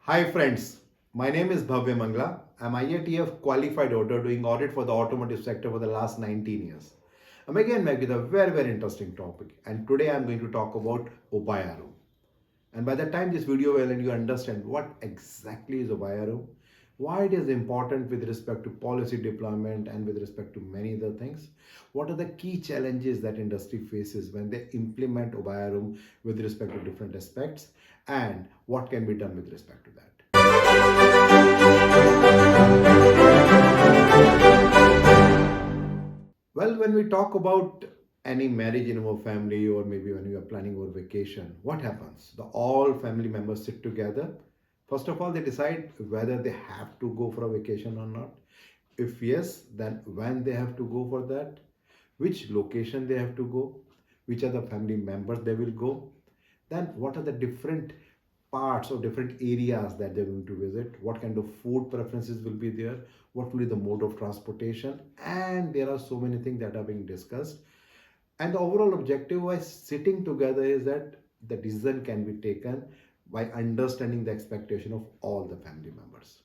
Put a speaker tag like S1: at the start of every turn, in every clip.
S1: Hi friends, my name is Bhavya Mangla. I'm IATF qualified auditor doing audit for the automotive sector for the last 19 years. I'm again back with a very interesting topic, and today I'm going to talk about Obayaru. And by the time this video will end, you understand what exactly is Obayaru, why it is important with respect to policy deployment and with respect to many other things. What are the key challenges that industry faces when they implement Obayaru with respect to different aspects, and what can be done with respect to that. Well, when we talk about any marriage in our family, or maybe when we are planning our vacation, what happens? The all family members sit together. First of all, they decide whether they have to go for a vacation or not. If yes, then when they have to go for that, which location they have to go, which are the family members they will go, then what are the different parts or different areas that they're going to visit, what kind of food preferences will be there, what will be the mode of transportation, and there are so many things that are being discussed. And the overall objective by sitting together is that the decision can be taken by understanding the expectation of all the family members.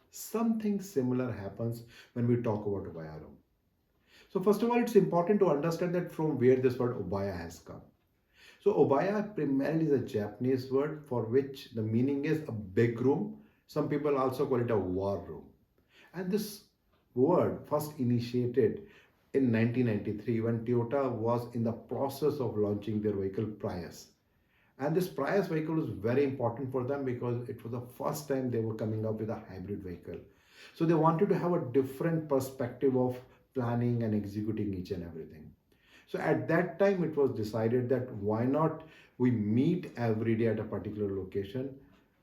S1: Something similar happens when we talk about Ubaya room. So first of all, it's important to understand that from where this word Ubaya has come. So Obaya primarily is a Japanese word for which the meaning is a big room. Some people also call it a war room. And this word first initiated in 1993 when Toyota was in the process of launching their vehicle Prius. And this Prius vehicle was very important for them because it was the first time they were coming up with a hybrid vehicle. So they wanted to have a different perspective of planning and executing each and everything. So at that time, it was decided that why not we meet every day at a particular location.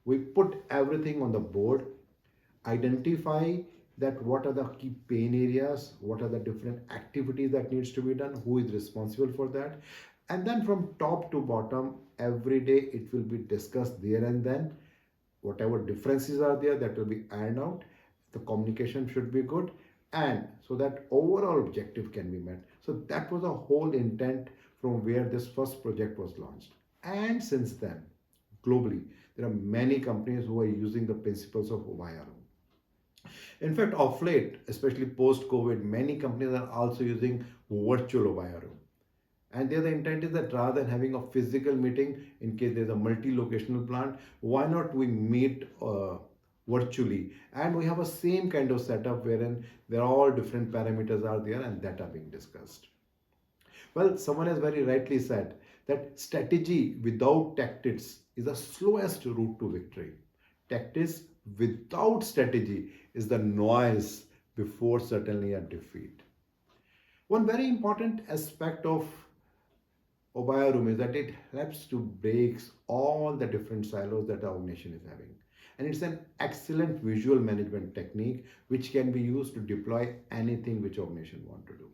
S1: We put everything on the board, identify that what are the key pain areas, what are the different activities that needs to be done, who is responsible for that. And then from top to bottom, every day it will be discussed there and then. Whatever differences are there, that will be ironed out. The communication should be good, and so that overall objective can be met. So that was the whole intent from where this first project was launched. And since then, globally, there are many companies who are using the principles of Obayaru. In fact, of late, especially post-COVID, many companies are also using virtual Obayaru. And there the intent is that rather than having a physical meeting in case there's a multi-locational plant, why not we meet virtually, and we have a same kind of setup wherein there are all different parameters are there and that are being discussed. Well, someone has very rightly said that strategy without tactics is the slowest route to victory. Tactics without strategy is the noise before certainly a defeat. One very important aspect of Obaya Room is that it helps to break all the different silos that the organization is having. And it's an excellent visual management technique which can be used to deploy anything which organization want to do.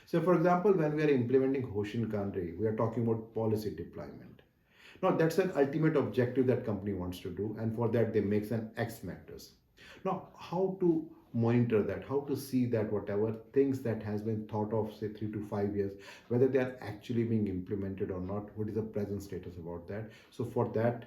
S1: So for example, when we are implementing Hoshin Kanri, we are talking about policy deployment. Now that's an ultimate objective that company wants to do, and for that they make an X matters. Now how to monitor that, how to see that whatever things that has been thought of say 3 to 5 years, whether they are actually being implemented or not, what is the present status about that. So for that,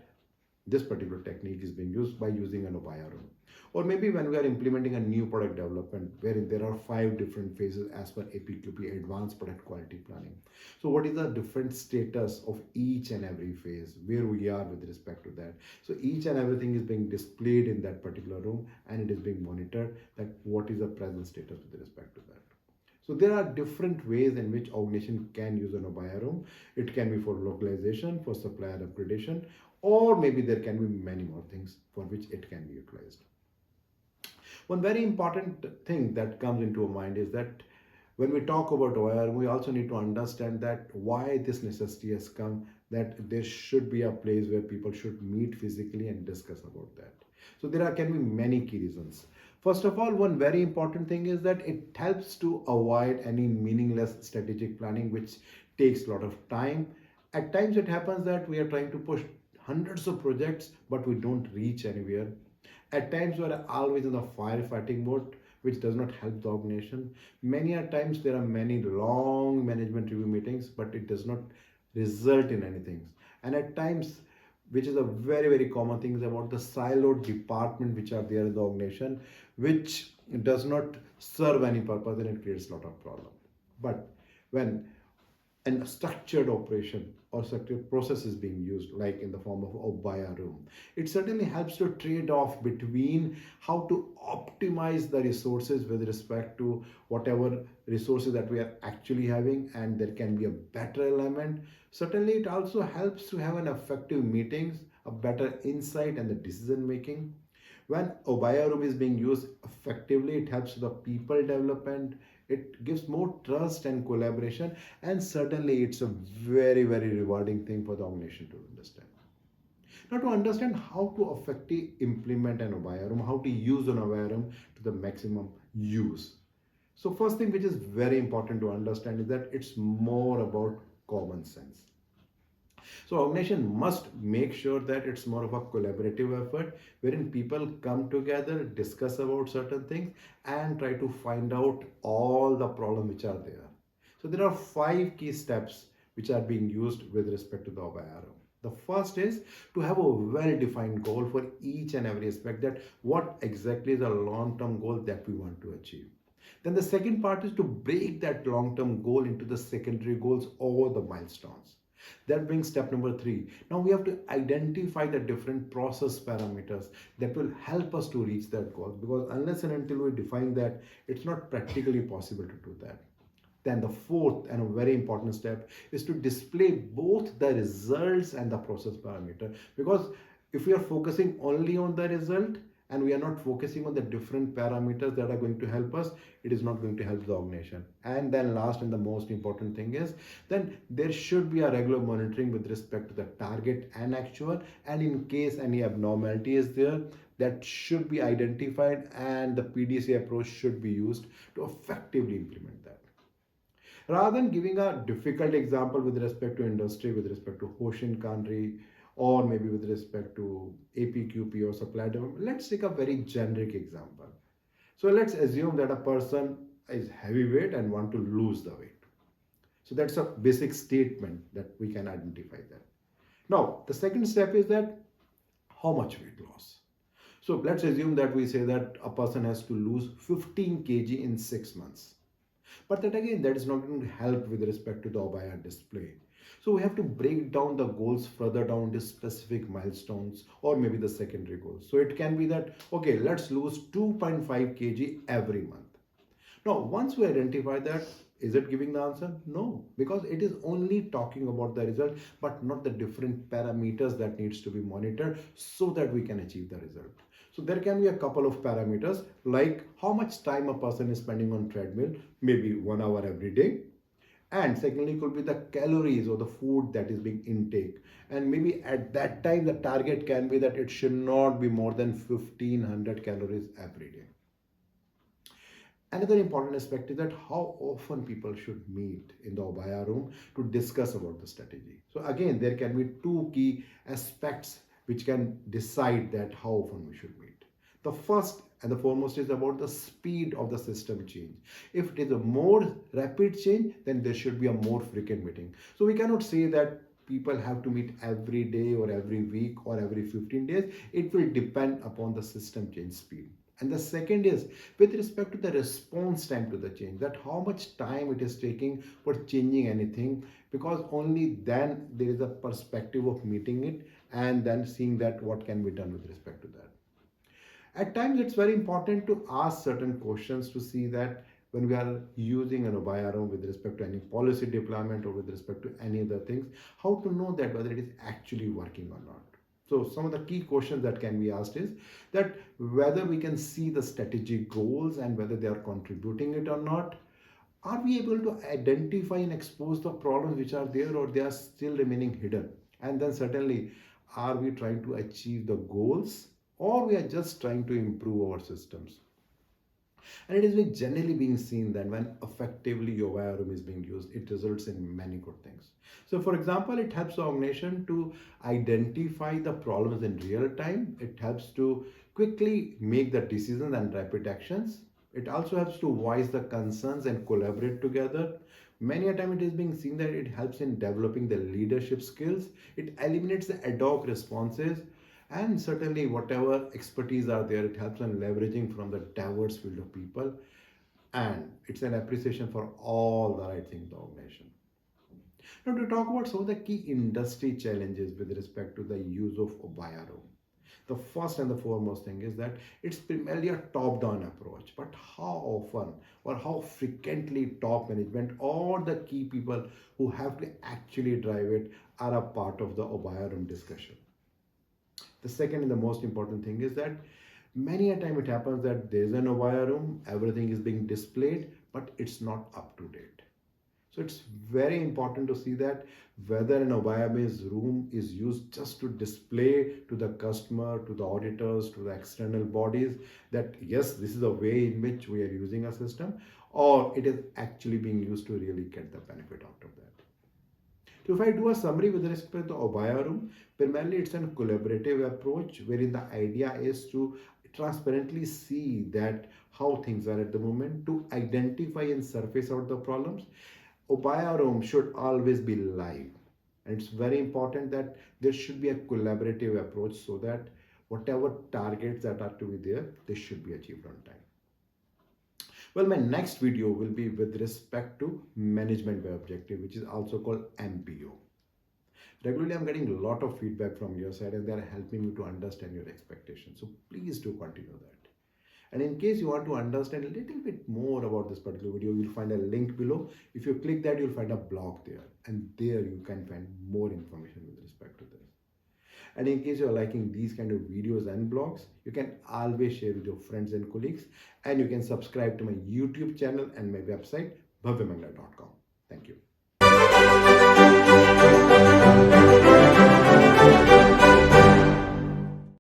S1: this particular technique is being used by using an Obaya room. Or maybe when we are implementing a new product development wherein there are 5 different phases as per APQP, Advanced Product Quality Planning. So what is the different status of each and every phase, where we are with respect to that. So each and everything is being displayed in that particular room, and it is being monitored that what is the present status with respect to that. So there are different ways in which organization can use an Obaya room. It can be for localization, for supplier upgradation, or maybe there can be many more things for which it can be utilized. One very important thing that comes into our mind is that when we talk about OIR, we also need to understand that why this necessity has come, that there should be a place where people should meet physically and discuss about that. So there can be many key reasons. First of all, one very important thing is that it helps to avoid any meaningless strategic planning which takes a lot of time. At times it happens that we are trying to push hundreds of projects but we don't reach anywhere. At times we are always in the firefighting mode, which does not help the organization. Many a times there are many long management review meetings, but it does not result in anything. And at times which is a very very common thing, is about the siloed department which are there in the organization, which does not serve any purpose, and it creates a lot of problem. But when and structured operation or structured process is being used, like in the form of Obaya room, it certainly helps to trade off between how to optimize the resources with respect to whatever resources that we are actually having, and there can be a better alignment. Certainly it also helps to have an effective meetings, a better insight and the decision making. When Obaya room is being used effectively, it helps the people development, it gives more trust and collaboration, and certainly it's a very very rewarding thing for the organization to understand. Now, to understand how to effectively implement an Obaya room, how to use an Obaya room to the maximum use. So first thing which is very important to understand is that it's more about common sense. So organization must make sure that it's more of a collaborative effort wherein people come together, discuss about certain things, and try to find out all the problems which are there. So there are five key steps which are being used with respect to the Abhay Arrow. The first is to have a well-defined goal for each and every aspect, that what exactly is the long-term goal that we want to achieve. Then the second part is to break that long-term goal into the secondary goals or the milestones. That brings step number three. Now we have to identify the different process parameters that will help us to reach that goal, because unless and until we define that, it's not practically possible to do that. Then the fourth and a very important step is to display both the results and the process parameter, because if we are focusing only on the result and we are not focusing on the different parameters that are going to help us, it is not going to help the organization. And then last and the most important thing is, then there should be a regular monitoring with respect to the target and actual, and in case any abnormality is there, that should be identified and the PDC approach should be used to effectively implement that. Rather than giving a difficult example with respect to industry, with respect to Hoshin Kanri, or maybe with respect to APQP or supply development, let's take a very generic example. So let's assume that a person is heavyweight and want to lose the weight. So that's a basic statement that we can identify that. Now, the second step is that how much weight loss. So let's assume that we say that a person has to lose 15 kg in 6 months. But that again, that is not going to help with respect to the Obaya display. So we have to break down the goals further down to specific milestones or maybe the secondary goals. So it can be that, okay, let's lose 2.5 kg every month. Now, once we identify that, is it giving the answer? No, because it is only talking about the result, but not the different parameters that needs to be monitored so that we can achieve the result. So there can be a couple of parameters, like how much time a person is spending on treadmill, maybe 1 hour every day. And secondly, could be the calories or the food that is being intake. And maybe at that time, the target can be that it should not be more than 1500 calories every day. Another important aspect is that how often people should meet in the Obaya room to discuss about the strategy. So again, there can be two key aspects which can decide that how often we should meet. The first and the foremost is about the speed of the system change. If it is a more rapid change, then there should be a more frequent meeting. So we cannot say that people have to meet every day or every week or every 15 days. It will depend upon the system change speed. And the second is with respect to the response time to the change, that how much time it is taking for changing anything, because only then there is a perspective of meeting it and then seeing that what can be done with respect to that. At times, it's very important to ask certain questions to see that when we are using an Obaya room with respect to any policy deployment or with respect to any other things, how to know that whether it is actually working or not. So some of the key questions that can be asked is that whether we can see the strategic goals and whether they are contributing it or not. Are we able to identify and expose the problems which are there, or they are still remaining hidden? And then certainly, are we trying to achieve the goals, or we are just trying to improve our systems? And it is being generally being seen that when effectively your room is being used, it results in many good things. So for example, it helps the organization to identify the problems in real time. It helps to quickly make the decisions and rapid actions. It also helps to voice the concerns and collaborate together. Many a time it is being seen that it helps in developing the leadership skills, it eliminates the ad hoc responses, and certainly whatever expertise are there, it helps in leveraging from the diverse field of people, and it's an appreciation for all the right things in the organization. Now, to talk about some of the key industry challenges with respect to the use of Obayaro. The first and the foremost thing is that it's primarily a top down approach, but how often or how frequently top management or the key people who have to actually drive it are a part of the Obayarum discussion. The second and the most important thing is that many a time it happens that there's an Obayarum, everything is being displayed, but it's not up to date. So it's very important to see that whether an Obayami's room is used just to display to the customer, to the auditors, to the external bodies that yes, this is a way in which we are using a system, or it is actually being used to really get the benefit out of that. So if I do a summary with respect to Obaya room, primarily it's a collaborative approach wherein the idea is to transparently see that how things are at the moment, to identify and surface out the problems. Obaya room should always be live. And it's very important that there should be a collaborative approach so that whatever targets that are to be there, they should be achieved on time. Well, my next video will be with respect to management by objective, which is also called MBO. Regularly, I'm getting a lot of feedback from your side and they are helping me to understand your expectations. So please do continue that. And in case you want to understand a little bit more about this particular video, you'll find a link below. If you click that, you'll find a blog there. And there you can find more information with respect to this. And in case you're liking these kind of videos and blogs, you can always share with your friends and colleagues. And you can subscribe to my YouTube channel and my website, bhavyamangla.com. Thank you.